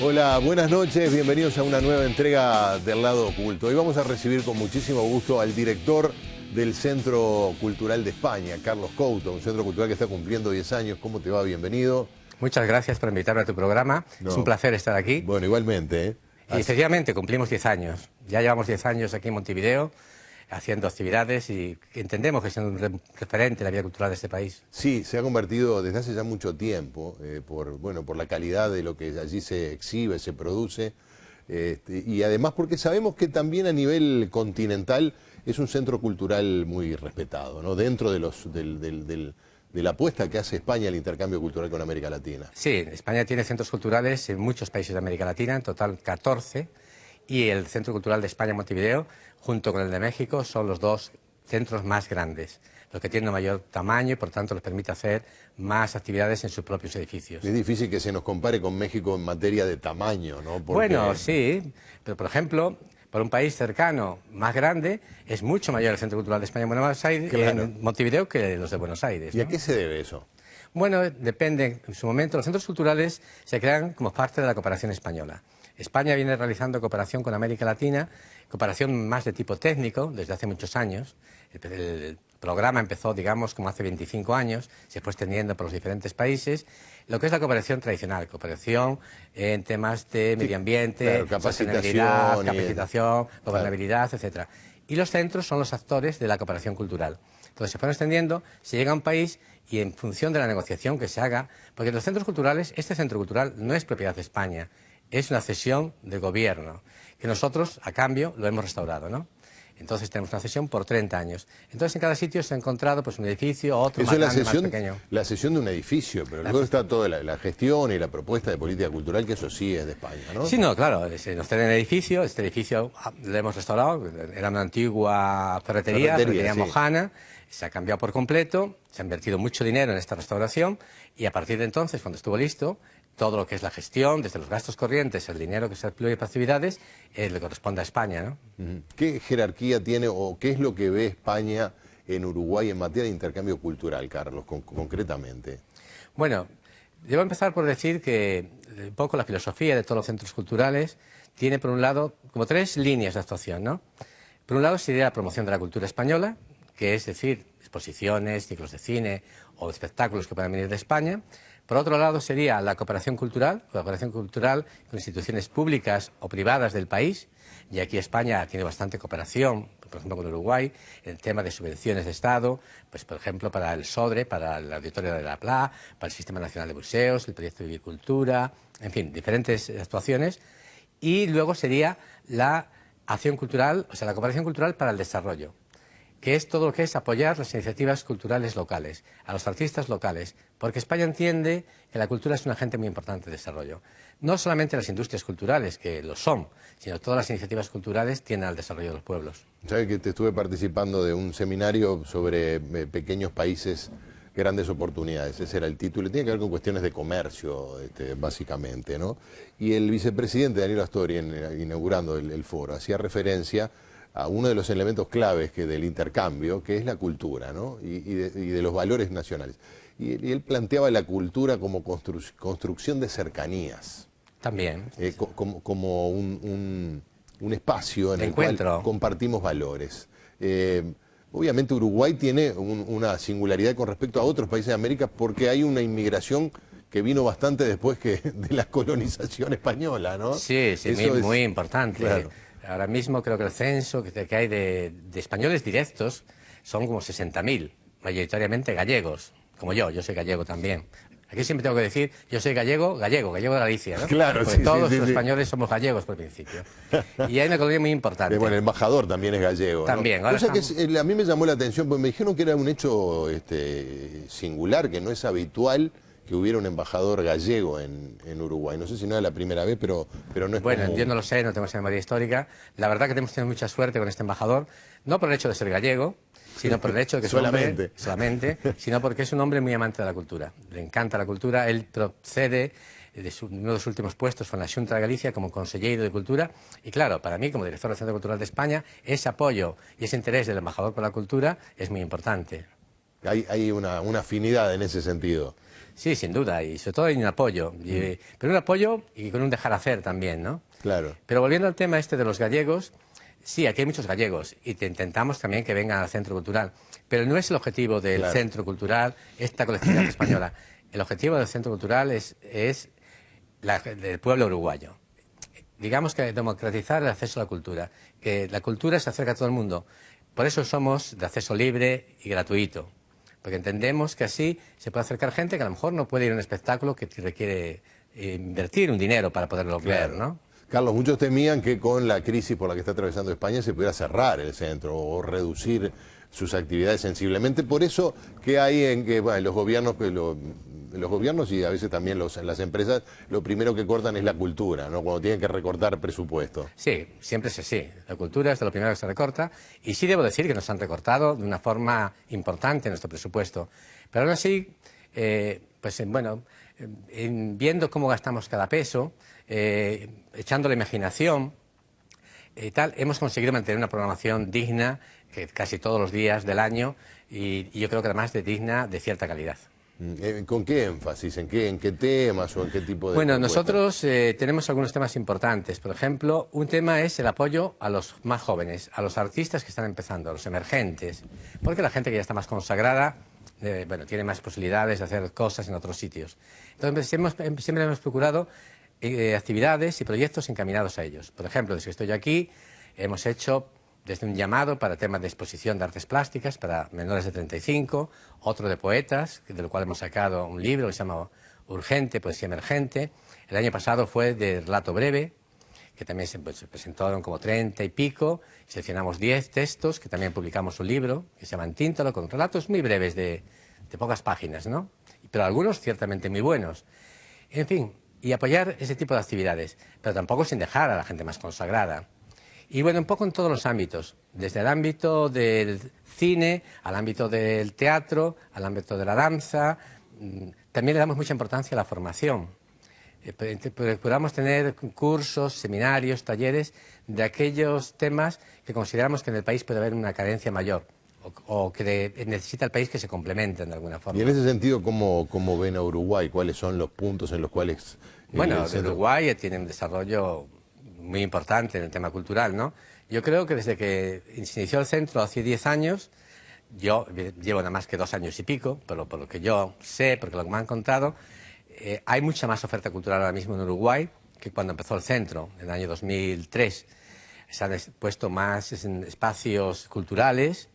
Hola, buenas noches, bienvenidos a una nueva entrega del Lado Oculto. Hoy vamos a recibir con muchísimo gusto al director del Centro Cultural de España, Carlos Couto, un centro cultural que está cumpliendo 10 años. ¿Cómo te va? Bienvenido. Muchas gracias por invitarme a tu programa. Es un placer estar aquí. Bueno, igualmente, ¿eh? Y efectivamente cumplimos 10 años. Ya llevamos 10 años aquí en Montevideo haciendo actividades y entendemos que es un referente en la vida cultural de este país. Sí, se ha convertido desde hace ya mucho tiempo por la calidad de lo que allí se exhibe, se produce, y además porque sabemos que también a nivel continental es un centro cultural muy respetado, ¿no? Dentro de de la apuesta que hace España al intercambio cultural con América Latina. Sí, España tiene centros culturales en muchos países de América Latina, en total 14, y el Centro Cultural de España, Montevideo, junto con el de México, son los dos centros más grandes, los que tienen mayor tamaño y por tanto les permite hacer más actividades en sus propios edificios. Es difícil que se nos compare con México en materia de tamaño, ¿no? Porque... Bueno, sí, pero por ejemplo, por un país cercano más grande, es mucho mayor el Centro Cultural de España en Buenos Aires, claro, en Montevideo, que los de Buenos Aires, ¿no? ¿Y a qué se debe eso? Bueno, depende. En su momento, los centros culturales se crean como parte de la cooperación española. España viene realizando cooperación con América Latina, cooperación más de tipo técnico desde hace muchos años. El programa empezó, digamos, como hace 25 años, se fue extendiendo por los diferentes países. Lo que es la cooperación tradicional, cooperación en temas de medio ambiente, claro, capacitación, gobernabilidad, etcétera. Y los centros son los actores de la cooperación cultural. Entonces se fueron extendiendo, se llega a un país y en función de la negociación que se haga, porque los centros culturales, este centro cultural no es propiedad de España, es una cesión del gobierno, que nosotros, a cambio, lo hemos restaurado, ¿no? Entonces tenemos una cesión por 30 años. Entonces en cada sitio se ha encontrado pues un edificio, otro más grande, más pequeño. La cesión de un edificio, pero luego está toda la gestión y la propuesta de política cultural, que eso sí es de España, ¿no? Sí, no, claro, nos traen el edificio, este edificio lo hemos restaurado, era una antigua ferretería mojana, se ha cambiado por completo, se ha invertido mucho dinero en esta restauración y a partir de entonces, cuando estuvo listo, todo lo que es la gestión, desde los gastos corrientes, el dinero que se incluye para actividades, le corresponde a España, ¿no? ¿Qué jerarquía tiene o qué es lo que ve España en Uruguay en materia de intercambio cultural, Carlos, concretamente? Bueno, yo voy a empezar por decir que un poco la filosofía de todos los centros culturales tiene, por un lado, como tres líneas de actuación, ¿no? Por un lado sería la promoción de la cultura española, que es decir, exposiciones, ciclos de cine o espectáculos que puedan venir de España. Por otro lado sería la cooperación cultural con instituciones públicas o privadas del país, y aquí España tiene bastante cooperación, por ejemplo con Uruguay, en el tema de subvenciones de Estado, pues por ejemplo para el SODRE, para el Auditorio de la PLA, para el Sistema Nacional de Museos, el Proyecto de Vivicultura, en fin, diferentes actuaciones. Y luego sería la acción cultural, o sea, la cooperación cultural para el desarrollo, que es todo lo que es apoyar las iniciativas culturales locales, a los artistas locales, porque España entiende que la cultura es un agente muy importante de desarrollo. No solamente las industrias culturales, que lo son, sino todas las iniciativas culturales tienen al desarrollo de los pueblos. ¿Sabes que te estuve participando de un seminario sobre pequeños países, grandes oportunidades? Ese era el título, tiene que ver con cuestiones de comercio, básicamente, ¿no? Y el vicepresidente Danilo Astori, inaugurando el foro, hacía referencia a uno de los elementos claves del intercambio, que es la cultura, ¿no? y de los valores nacionales. Y él planteaba la cultura como construcción de cercanías. También. Como un espacio en el cual compartimos valores. Obviamente Uruguay tiene una singularidad con respecto a otros países de América porque hay una inmigración que vino bastante después de la colonización española, ¿no? Sí, sí, muy importante. Claro. Ahora mismo creo que el censo que hay de españoles directos son como 60.000, mayoritariamente gallegos, como yo soy gallego también. Aquí siempre tengo que decir, yo soy gallego de Galicia, ¿no? Claro, porque todos los españoles somos gallegos por principio. Y hay una colonia muy importante. Bueno, el embajador también es gallego, ¿no? También. Cosa que a mí me llamó la atención, porque me dijeron que era un hecho singular, que no es habitual que hubiera un embajador gallego en Uruguay. No sé si no era la primera vez, pero no es Bueno, común. yo no lo sé, no tengo esa memoria histórica. La verdad que hemos tenido mucha suerte con este embajador, no por el hecho de ser gallego, sino por el hecho de que solamente, sino porque es un hombre muy amante de la cultura. Le encanta la cultura, él procede uno de los últimos puestos fue en la Xunta de Galicia como consejero de Cultura, y claro, para mí como director del Centro Cultural de España, ese apoyo y ese interés del embajador por la cultura es muy importante. Hay una afinidad en ese sentido. Sí, sin duda, y sobre todo hay un apoyo, pero un apoyo y con un dejar hacer también, ¿no? Claro. Pero volviendo al tema este de los gallegos, sí, aquí hay muchos gallegos y intentamos también que vengan al Centro Cultural, pero no es el objetivo del Centro Cultural esta colectividad española. El objetivo del Centro Cultural es del pueblo uruguayo. Digamos que democratizar el acceso a la cultura, que la cultura se acerca a todo el mundo. Por eso somos de acceso libre y gratuito, porque entendemos que así se puede acercar gente que a lo mejor no puede ir a un espectáculo que requiere invertir un dinero para poderlo ver, ¿no? Carlos, muchos temían que con la crisis por la que está atravesando España se pudiera cerrar el centro o reducir sus actividades sensiblemente. Por eso, ¿qué hay en que los gobiernos y a veces también las empresas, lo primero que cortan es la cultura, ¿no? Cuando tienen que recortar presupuesto. Sí, siempre es así. La cultura es de lo primero que se recorta y sí debo decir que nos han recortado de una forma importante nuestro presupuesto. Pero aún así, viendo cómo gastamos cada peso, echando la imaginación hemos conseguido mantener una programación digna casi todos los días del año y yo creo que además digna de cierta calidad. ¿Con qué énfasis? ¿En qué temas o en qué tipo de...? Bueno, nosotros tenemos algunos temas importantes. Por ejemplo, un tema es el apoyo a los más jóvenes, a los artistas que están empezando, a los emergentes, porque la gente que ya está más consagrada tiene más posibilidades de hacer cosas en otros sitios. Entonces, siempre hemos procurado actividades y proyectos encaminados a ellos. Por ejemplo, desde que estoy aquí, hemos hecho desde un llamado para temas de exposición de artes plásticas para menores de 35, otro de poetas, de lo cual hemos sacado un libro que se llama Urgente, Poesía Emergente. El año pasado fue de relato breve, que también se presentaron como 30 y pico, seleccionamos 10 textos, que también publicamos un libro, que se llama Tíntalo, con relatos muy breves de pocas páginas, ¿no? Pero algunos ciertamente muy buenos. En fin, y apoyar ese tipo de actividades, pero tampoco sin dejar a la gente más consagrada. Y bueno, un poco en todos los ámbitos, desde el ámbito del cine, al ámbito del teatro, al ámbito de la danza. También le damos mucha importancia a la formación. Procuramos tener cursos, seminarios, talleres de aquellos temas que consideramos que en el país puede haber una carencia mayor o que necesita el país que se complementen de alguna forma. Y en ese sentido, ¿cómo ven a Uruguay? ¿Cuáles son los puntos en los cuales...? Bueno, Uruguay tiene un desarrollo muy importante en el tema cultural, ¿no? Yo creo que desde que se inició el centro hace 10 años, yo llevo nada más que 2 años y pico, pero por lo que yo sé, porque lo que me han contado, hay mucha más oferta cultural ahora mismo en Uruguay que cuando empezó el centro, en el año 2003. Se han puesto más espacios culturales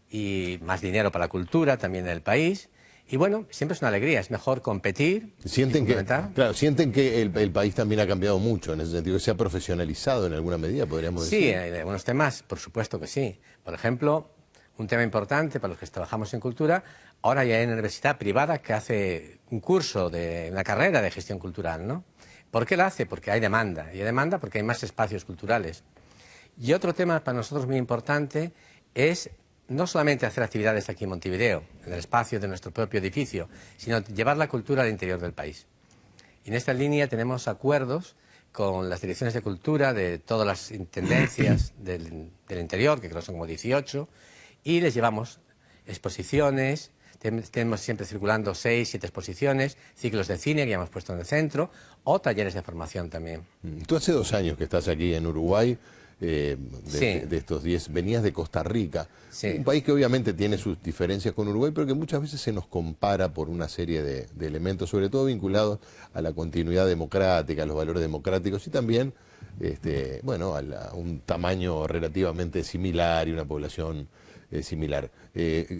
y más dinero para la cultura también en el país. Y bueno, siempre es una alegría, es mejor competir. Sienten que el país también ha cambiado mucho en ese sentido, que se ha profesionalizado en alguna medida, podríamos decir. Sí, hay algunos temas, por supuesto que sí. Por ejemplo, un tema importante para los que trabajamos en cultura, ahora ya hay una universidad privada que hace un curso una carrera de gestión cultural, ¿no? ¿Por qué la hace? Porque hay demanda, y hay demanda porque hay más espacios culturales. Y otro tema para nosotros muy importante es no solamente hacer actividades aquí en Montevideo, en el espacio de nuestro propio edificio, sino llevar la cultura al interior del país. Y en esta línea tenemos acuerdos con las direcciones de cultura de todas las intendencias del interior, que creo que son como 18, y les llevamos exposiciones. Tenemos siempre circulando 6, 7 exposiciones, ciclos de cine que ya hemos puesto en el centro, o talleres de formación también. Tú hace 2 años que estás aquí en Uruguay, de estos 10, venías de Costa Rica, un país que obviamente tiene sus diferencias con Uruguay, pero que muchas veces se nos compara por una serie de elementos, sobre todo vinculados a la continuidad democrática, a los valores democráticos y también a un tamaño relativamente similar y una población similar.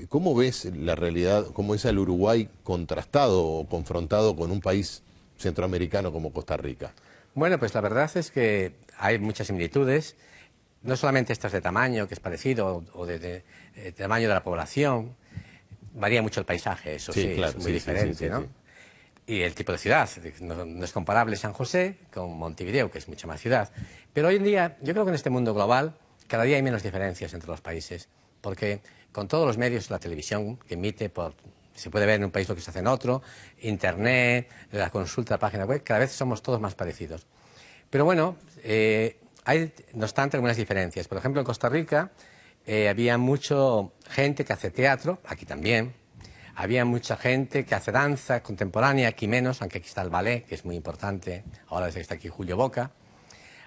¿Cómo ves la realidad, cómo es el Uruguay contrastado o confrontado con un país centroamericano como Costa Rica? Bueno, pues la verdad es que hay muchas similitudes, no solamente estas de tamaño, que es parecido, o de tamaño de la población, varía mucho el paisaje, eso sí, claro, es muy diferente, ¿no? Y el tipo de ciudad, no es comparable San José con Montevideo, que es mucha más ciudad. Pero hoy en día, yo creo que en este mundo global, cada día hay menos diferencias entre los países, porque con todos los medios, la televisión que emite, se puede ver en un país lo que se hace en otro, internet, la consulta de la página web, cada vez somos todos más parecidos. Pero bueno, hay, no obstante, algunas diferencias. Por ejemplo, en Costa Rica había mucha gente que hace teatro, aquí también. Había mucha gente que hace danza contemporánea, aquí menos, aunque aquí está el ballet, que es muy importante, ahora desde que está aquí Julio Boca.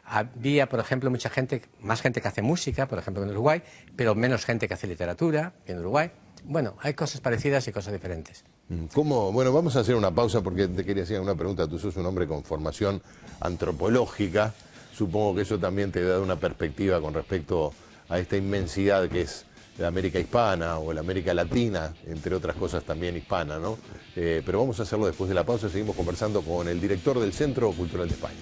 Había, por ejemplo, mucha gente, más gente que hace música, por ejemplo, en Uruguay, pero menos gente que hace literatura en Uruguay. Bueno, hay cosas parecidas y cosas diferentes. ¿Cómo? Bueno, vamos a hacer una pausa porque te quería hacer una pregunta. Tú sos un hombre con formación antropológica. Supongo que eso también te da una perspectiva con respecto a esta inmensidad que es la América hispana o la América latina, entre otras cosas también hispana, ¿no? Pero vamos a hacerlo después de la pausa. Seguimos conversando con el director del Centro Cultural de España.